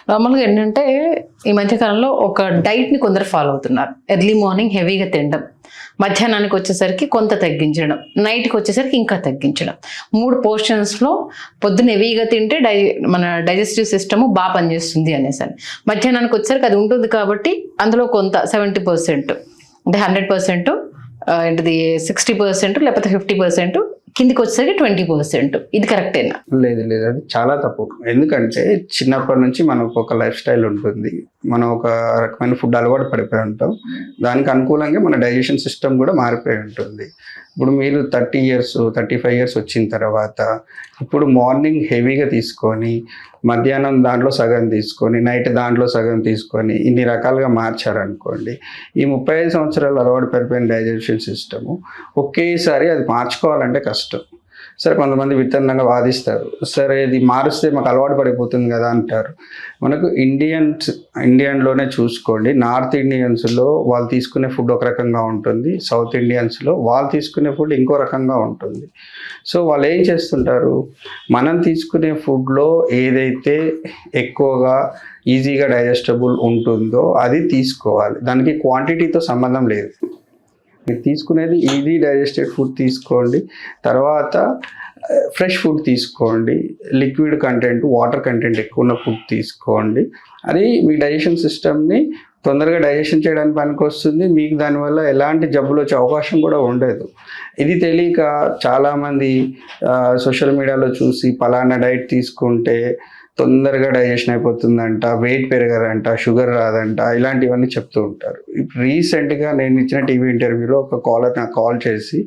నార్మల్గా ఏంటంటే ఈ మధ్యకాలంలో ఒక డైట్ని కొందరు ఫాలో అవుతున్నారు. ఎర్లీ మార్నింగ్ హెవీగా తినడం, మధ్యాహ్నానికి వచ్చేసరికి కొంత తగ్గించడం, నైట్కి వచ్చేసరికి ఇంకా తగ్గించడం. 3 పోర్షన్స్లో పొద్దున్న హెవీగా తింటే మన డైజెస్టివ్ సిస్టమ్ బాగా పనిచేస్తుంది అనేసి. మధ్యాహ్నానికి వచ్చేసరికి అది ఉంటుంది కాబట్టి అందులో కొంత 70% అంటే 100% ఏంటిది 60% లేకపోతే 50%, కిందికి వచ్చేసరికి 20%. ఇది కరెక్టేనా? లేదు లేదు, అది చాలా తప్పు. ఎందుకంటే చిన్నప్పటి నుంచి మనకు ఒక లైఫ్ స్టైల్ ఉంటుంది, మనం ఒక రకమైన ఫుడ్ అలవాటు పడిపోయి ఉంటాం. దానికి అనుకూలంగా మన డైజెషన్ సిస్టమ్ కూడా మారిపోయి ఉంటుంది. ఇప్పుడు మీరు 30 years 35 years వచ్చిన తర్వాత ఇప్పుడు మార్నింగ్ హెవీగా తీసుకొని, మధ్యాహ్నం దాంట్లో సగం తీసుకొని, నైట్ దాంట్లో సగం తీసుకొని ఇన్ని రకాలుగా మార్చారనుకోండి, ఈ 35 సంవత్సరాలు అలవాటు పడిపోయిన డైజెషన్ సిస్టము ఒకేసారి అది మార్చుకోవాలంటే కష్టం. సరే, కొంతమంది విత్తనంగా వాదిస్తారు, సరే ఇది మారుస్తే మాకు అలవాటు పడిపోతుంది కదా అంటారు. మనకు ఇండియన్లోనే చూసుకోండి, నార్త్ ఇండియన్స్లో వాళ్ళు తీసుకునే ఫుడ్ ఒక రకంగా ఉంటుంది, సౌత్ ఇండియన్స్లో వాళ్ళు తీసుకునే ఫుడ్ ఇంకో రకంగా ఉంటుంది. సో వాళ్ళు ఏం చేస్తుంటారు, మనం తీసుకునే ఫుడ్లో ఏదైతే ఎక్కువగా ఈజీగా డైజెస్టబుల్ ఉంటుందో అది తీసుకోవాలి, దానికి క్వాంటిటీతో సంబంధం లేదు. మీరు తీసుకునేది ఈజీ డైజెస్టెడ్ ఫుడ్ తీసుకోండి, తర్వాత ఫ్రెష్ ఫుడ్ తీసుకోండి, లిక్విడ్ కంటెంట్ వాటర్ కంటెంట్ ఎక్కువ ఉన్న ఫుడ్ తీసుకోండి. అది మీ డైజెషన్ సిస్టమ్ని తొందరగా డైజెషన్ చేయడానికి పనికొస్తుంది. మీకు దానివల్ల ఎలాంటి జబ్బులు వచ్చే అవకాశం కూడా ఉండదు. ఇది తెలియక చాలామంది సోషల్ మీడియాలో చూసి పలానా డైట్ తీసుకుంటే తొందరగా డైజెషన్ అయిపోతుందంట, వెయిట్ పెరగదంట, షుగర్ రాదంట, ఇలాంటివన్నీ చెప్తూ ఉంటారు. రీసెంట్గా నేను ఇచ్చిన టీవీ ఇంటర్వ్యూలో ఒక కాలర్ నాకు కాల్ చేసి